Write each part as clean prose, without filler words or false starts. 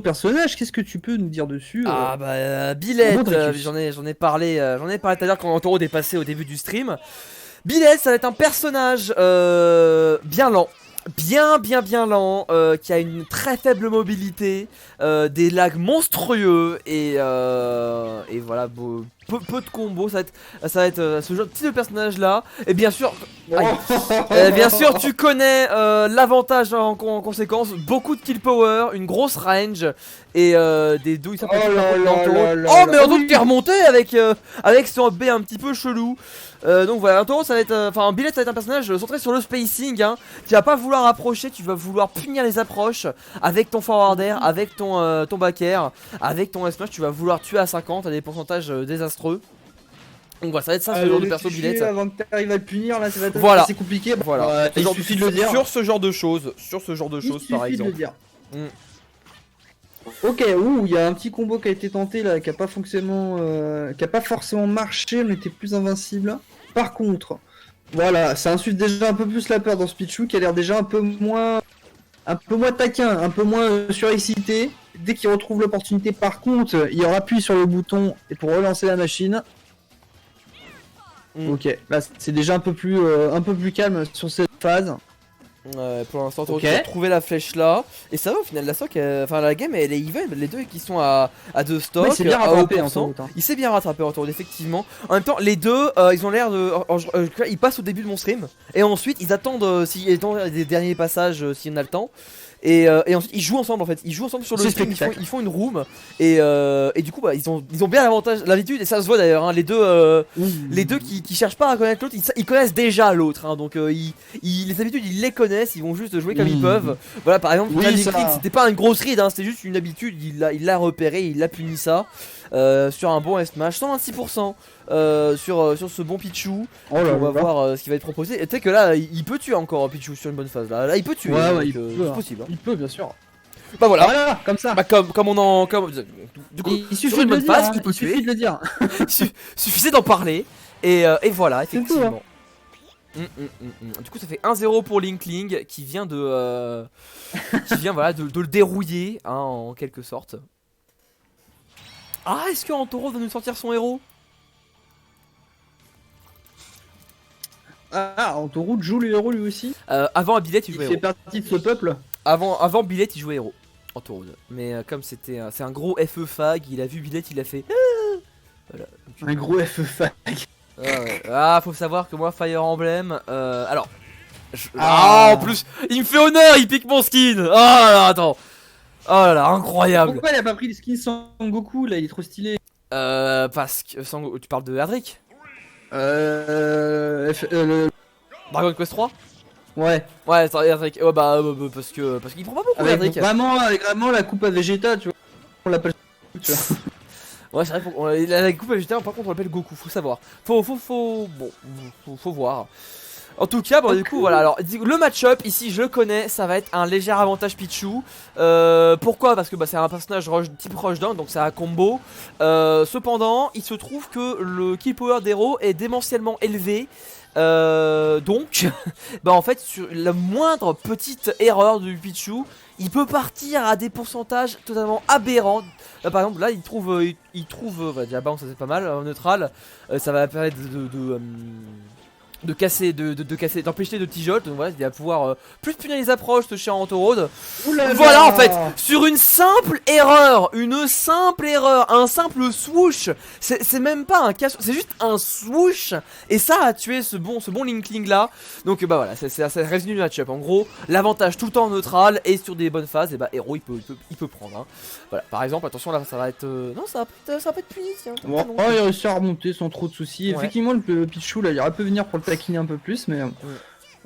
personnage, qu'est-ce que tu peux nous dire dessus Ah bah Billette, Bon, Dreyfus. j'en ai parlé tout à l'heure quand Antoro est passé au début du stream. Billette, ça va être un personnage bien lent. Bien lent, qui a une très faible mobilité, des lags monstrueux et voilà, peu de combos, ça va être ce genre de type de personnage là. Et bien sûr, aïe. Bien sûr tu connais l'avantage en conséquence, beaucoup de kill power, une grosse range et des douilles sympathiques. Oh mais Antoro qui est remonté avec son B un petit peu chelou. Donc voilà, Antoro ça va être, enfin Billette ça va être un personnage centré sur le spacing, hein. Tu vas pas vouloir approcher, tu vas vouloir punir les approches avec ton forward air, avec ton back air, avec ton smash, tu vas vouloir tuer à 50 à des pourcentages désastreux. Donc voilà, ça va être ça ce genre de perso Billette. Avant que t'arrives à le punir, là, ça va être Voilà. assez compliqué. Voilà. Il suffit de le dire. Sur ce genre de choses, par Il suffit de le exemple. dire. Mm. Ok, il y a un petit combo qui a été tenté là, qui a pas forcément marché, mais était plus invincible. Par contre, voilà, ça insulte déjà un peu plus la peur dans ce Pichu qui a l'air déjà un peu moins taquin, un peu moins surexcité. Dès qu'il retrouve l'opportunité, par contre, il appuie sur le bouton et pour relancer la machine. Ok, là c'est déjà un peu plus calme sur cette phase. Pour l'instant, Ok. tu as trouvé la flèche là. Et ça va au final, la stock, enfin la game elle est even. Les deux qui sont à 2 stocks. Ouais, c'est bien à rattrapé haut en pourcent. tout, hein. Il s'est bien rattrapé en tour, effectivement. En même temps, les deux, ils ont l'air de. Ils passent au début de mon stream. Et ensuite, ils attendent s'il y a des derniers passages, s'il y en a le temps. Et ensuite ils jouent ensemble en fait, ils jouent ensemble sur le C'est stream, spectacle. ils font une room et du coup bah, ils ont bien l'avantage, l'habitude et ça se voit d'ailleurs, hein, les deux qui cherchent pas à connaître l'autre, ils connaissent déjà l'autre, hein, donc les habitudes ils les connaissent, ils vont juste jouer comme ils peuvent. Voilà par exemple, c'était pas une grosse ride, hein, c'était juste une habitude, il l'a repéré, il a puni ça sur un bon S-Smash, 126%. Sur ce bon Pichu. On va voir ce qui va être proposé. Et tu sais que là, il peut tuer encore Pichu sur une bonne phase. Là il peut tuer. Ouais, c'est possible. Hein. Il peut, bien sûr. Bah voilà, comme ça. Bah comme on en. Du coup, il suffit sur une de le bonne dire. phase, il peut Il suffit tuer. de le dire. Suffisait d'en parler. Et voilà, C'est tout, effectivement. Du coup, ça fait 1-0 pour Linkling qui vient de. Voilà, de le dérouiller, hein, en quelque sorte. Ah, est-ce que Antoro va nous sortir son héros? Ah, Antoro joue le héros lui aussi. Avant Billette, il jouait fait héros. partie de ce peuple. Avant Billette, il jouait héros. Antoro. Mais comme c'est un gros FE fag, il a vu Billette, il a fait. Voilà. Un gros FE fag. Ah, faut savoir que moi, Fire Emblem. Alors. En plus, il me fait honneur, il pique mon skin. Oh là là, attends. Oh là là, incroyable. Pourquoi il a pas pris le skin Sangoku là, il est trop stylé. Parce que tu parles de Erdrick. Dragon Quest 3. Ouais. Ouais, c'est Erdrick. Oh bah parce qu'il prend pas beaucoup Erdrick. Avec vraiment la coupe à Vegeta, tu vois. On l'appelle. Tu vois. Ouais, c'est vrai, la coupe végétale, par contre, on l'appelle Goku, faut savoir. Faut voir. En tout cas, bon, du coup, voilà. Alors, le match-up ici, je le connais, ça va être un léger avantage Pichu. Pourquoi? Parce que c'est un personnage type rushdown, donc c'est un combo. Cependant, il se trouve que le kill power d'héros est démentiellement élevé. Donc, en fait, sur la moindre petite erreur du Pichu, il peut partir à des pourcentages totalement aberrants. Là, par exemple, là, il trouve déjà bounce, ça c'est pas mal, en neutral. Ça va permettre de casser, d'empêcher de petits jolts. Donc voilà, il va pouvoir plus punir les approches de chez Antoro. Voilà en fait, sur une simple erreur, un simple swoosh. C'est même pas un casse, c'est juste un swoosh. Et ça a tué ce bon Linkling là. Donc bah voilà, ça résume le match-up. En gros, l'avantage tout le temps neutral et sur des bonnes phases, et bah héros il peut prendre. Hein. Voilà, par exemple, attention là, ça va être. Non, ça va pas être puni, tiens. Il a réussi à remonter sans trop de soucis. Ouais. Effectivement, le Pichu là, il aurait pu venir pour le taquiner un peu plus, mais on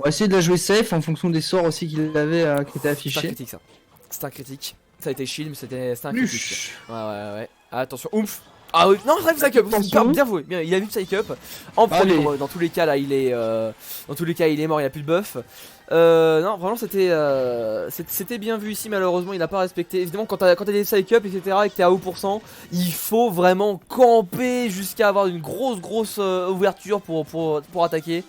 va essayer de la jouer safe en fonction des sorts aussi qu'il avait qui étaient affichés. C'est un critique ça. C'est un critique. Ça a été shield, mais c'était un critique. Ouais. Attention, oomph. Ah oui, non, bref, Psych Up, bien joué, bien, il a vu Psych Up. En premier, dans tous les cas là, il est mort, il a plus de buff. Non, vraiment c'était bien vu ici, malheureusement il n'a pas respecté. Évidemment, quand t'as des Psych Up, etc., et que t'es à haut pourcent, il faut vraiment camper jusqu'à avoir une grosse ouverture pour attaquer.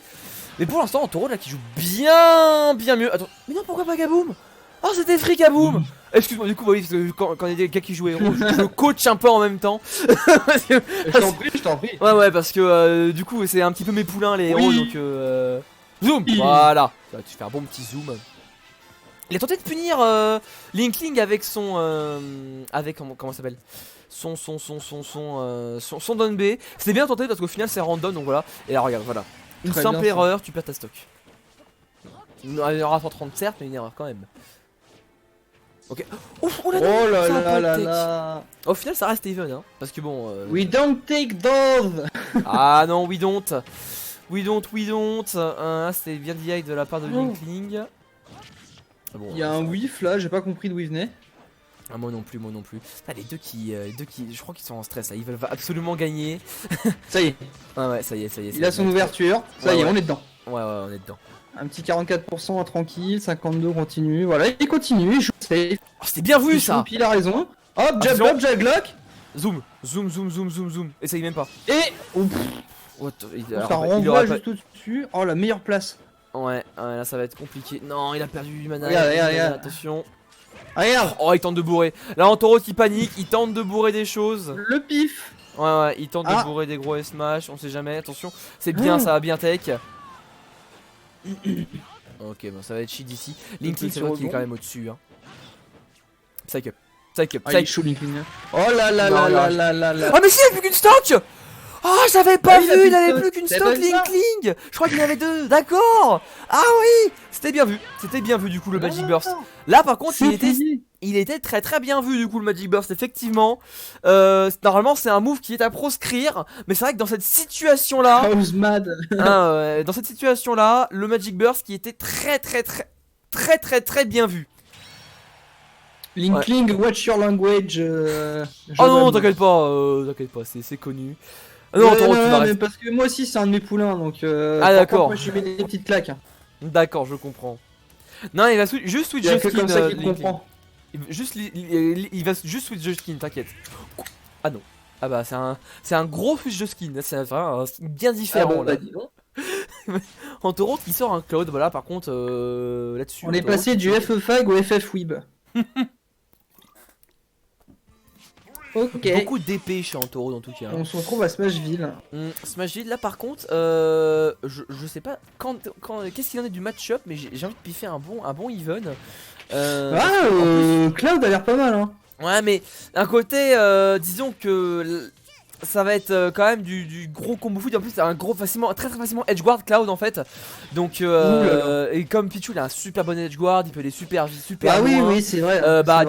Mais pour l'instant, Antoro là qui joue bien mieux. Attends, mais non, pourquoi pas Kaboom? Oh, c'était Free Kaboom. Excuse-moi, du coup, bah oui, parce que quand il y a des gars qui jouent héros, je coach un peu en même temps. Je t'en prie. Ouais, parce que du coup, c'est un petit peu mes poulains les héros, Oui. donc zoom, Oui. voilà. Tu fais un bon petit zoom. Il a tenté de punir Linkling avec son avec comment ça s'appelle, son down B. C'était bien tenté parce qu'au final c'est random, donc voilà. Et là regarde, voilà, une Très simple bien, erreur, tu perds ta stock. Une erreur à 130 certes, mais une erreur quand même. Ok. Ouf, oh là Oh là ça a pas là là de tech. là. Au final ça reste even, hein, parce que bon. We don't take those. Ah non, we don't. C'était bien DI de la part de Linkling. Bon, Il y a un whiff là, j'ai pas compris d'où il venait. Ah, moi non plus. Ah, les deux qui, je crois qu'ils sont en stress là. Ils veulent absolument gagner. Ça y est, Ouais, ça y est. il a son ouverture. Ça y est, Ouais. on est dedans. Ouais, on est dedans. Un petit 44% tranquille, 52 continue. Voilà, il continue, il joue safe. Oh, c'était bien vu ça. Puis il a raison. Hop, jab Attention. lock, jab lock. Zoom. Essaye même pas. Et What ça renvoie juste au-dessus. Oh, la meilleure place. Ouais, là ça va être compliqué. Non, il a perdu du mana. Regarde. Attention. Regarde, Oh, il tente de bourrer. Là, Antoro qui panique, il tente de bourrer des choses. le pif. Ouais, il tente de Ah. bourrer des gros smash, on sait jamais, attention. C'est bien, ça va bien tech. Ok, bon, ça va être shit d'ici. Linkling, c'est vrai qu'il est quand même au-dessus. Hein. Psych up. Ah, il est chaud, Linkling. Oh là là Non, là il là là là. Oh, mais si, il avait plus qu'une stock. Oh, j'avais pas Ah oui, vu, il avait plus qu'une t'avais stock pas vu ça Linkling. Je crois qu'il en avait deux, d'accord. Ah oui, c'était bien vu du coup le Magic Burst. Là par contre, il était très bien vu du coup le Magic Burst, effectivement. Normalement c'est un move qui est à proscrire, mais c'est vrai que dans cette situation là, House mad. dans cette situation là, le Magic Burst qui était très bien vu. Linkling, watch your language. Oh non, t'inquiète pas, c'est connu. Ah non, Antoro, tu vas mais rester. parce que moi aussi c'est un de mes poulains donc. Ah, d'accord. Moi je lui mets des petites claques. D'accord, je comprends. Non, il va juste switch Il y a de que skin. comme ça qu'il Linkling. comprend. Il va juste switch de skin, t'inquiète. Ah non. Ah bah c'est un gros switch de skin, c'est vraiment un skin bien différent là. Dis donc. Antoro qui sort un Cloud, voilà par contre là-dessus. On est Antoro, passé du FFAG au FFWib. Ok. beaucoup d'épée chez Antoro dans tout cas. On se retrouve à Smashville. Smashville là par contre, je sais pas qu'est-ce qu'il en est du match-up, mais j'ai envie de piffer un bon even. Cloud a l'air pas mal hein. Ouais, mais d'un côté, disons que ça va être quand même du gros combo foot. En plus, c'est un gros très facilement edgeguard Cloud en fait. Donc, et comme Pichu il a un super bon edgeguard, il peut les super Ah loin. oui, c'est vrai.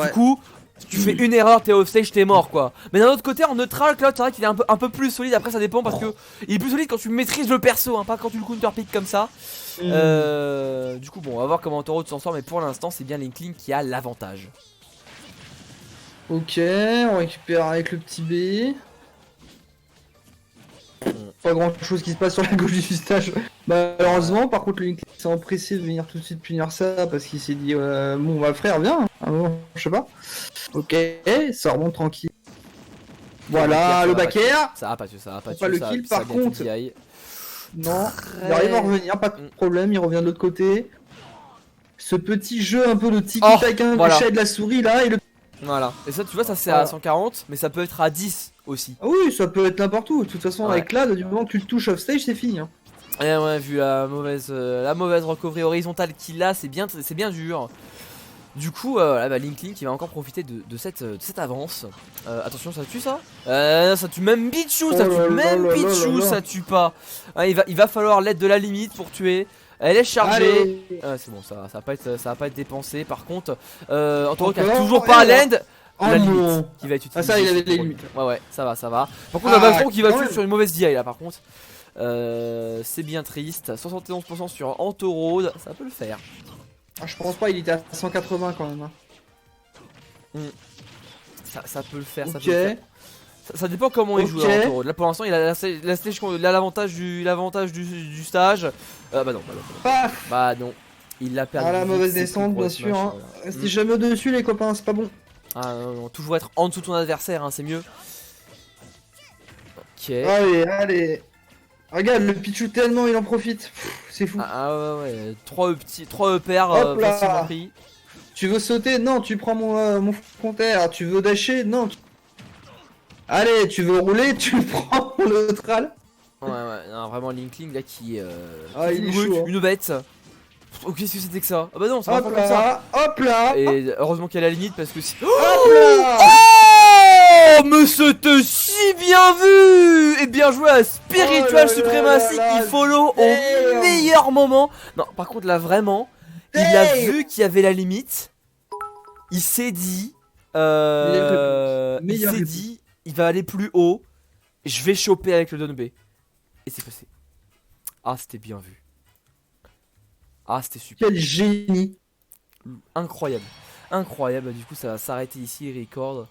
Du coup, si tu fais une erreur, t'es off stage, t'es mort quoi. Mais d'un autre côté, en neutral, Cloud, c'est vrai qu'il est un peu plus solide. Après, ça dépend parce que il est plus solide quand tu maîtrises le perso, hein, pas quand tu le counterpick comme ça. Du coup, bon, on va voir comment Toro s'en sort, mais pour l'instant, c'est bien Linkling qui a l'avantage. Ok, on récupère avec le petit B. Pas grand chose qui se passe sur la gauche du stage. Malheureusement, par contre, le Linkling s'est empressé de venir tout de suite punir ça parce qu'il s'est dit bon, bah frère, viens. Ah, bon, je sais pas. Ok, ça remonte tranquille. Voilà, le back air. Ça va pas tuer, ça va pas tuer. Pas le kill, par contre. Non, il arrive à revenir, pas de problème, il revient de l'autre côté. Ce petit jeu un peu de tiki-taka, du chat et de la souris là, et le. Voilà, et ça tu vois, ça c'est à 140, mais ça peut être à 10 aussi. Ah oui, ça peut être n'importe où. De toute façon, Ouais. avec Clad, du moment que tu le touches off stage, c'est fini. Hein. Et ouais, vu la mauvaise recovery horizontale qu'il a, c'est bien dur. Du coup, Linkling qui va encore profiter de cette avance. Attention, ça tue ça ça tue même Pichu, ça tue même Pichu, ça tue pas. Il va falloir l'aide de la limite pour tuer. Elle est chargée. C'est bon, ça va pas être dépensé. Par contre, Antoro qui a toujours pas l'end. La limite qui va être utilisée. Ah ça, il avait les limites. Ouais, ça va. Par contre, Valtron qui va tuer sur une mauvaise DI là. Par contre, c'est bien triste. 71% sur Antorode, ça peut le faire. Ah, je pense pas, il était à 180 quand même. Hein. Ça peut le faire, ça Ok. peut le faire. Ça dépend comment il joue Antorode. Là pour l'instant, il a l'avantage du stage. Non. Paf. Bah non. Il l'a perdu. Ah, la mauvaise C'est descente, pour bien le sûr. smash, Hein. voilà. Restez jamais au-dessus, les copains, c'est pas bon. Ah non, toujours être en dessous de ton adversaire, hein, c'est mieux. Ok. Allez. Regarde, le Pichu tellement il en profite. C'est fou. Ouais. 3 E paires Hop là. facilement pris. Tu veux sauter? Non, tu prends mon compteur. Tu veux dasher? Non. Allez, tu veux rouler? Tu prends le neutral. Ouais, non, vraiment Linkling là qui Ah, qui il est une brute, chaud, hein. une bête. Oh, qu'est-ce que c'était que ça? Ah bah non, c'est pas Hop comme ça. là, hop là, Et heureusement qu'elle est à la limite parce que si. hop là. Oh, mais c'était si bien vu! Et bien joué à Spiritual Oh là Supremacy là là, qui follow au damn. meilleur moment. Non, par contre là vraiment, il a Damn. vu qu'il y avait la limite. Il s'est dit, Meilleure réponse. il Meilleure s'est réponse. dit, il va aller plus haut. Je vais choper avec le Don B. Et c'est passé. Ah, c'était bien vu. Ah, c'était super. Quel génie. Incroyable. Incroyable. Du coup, ça va s'arrêter ici, record.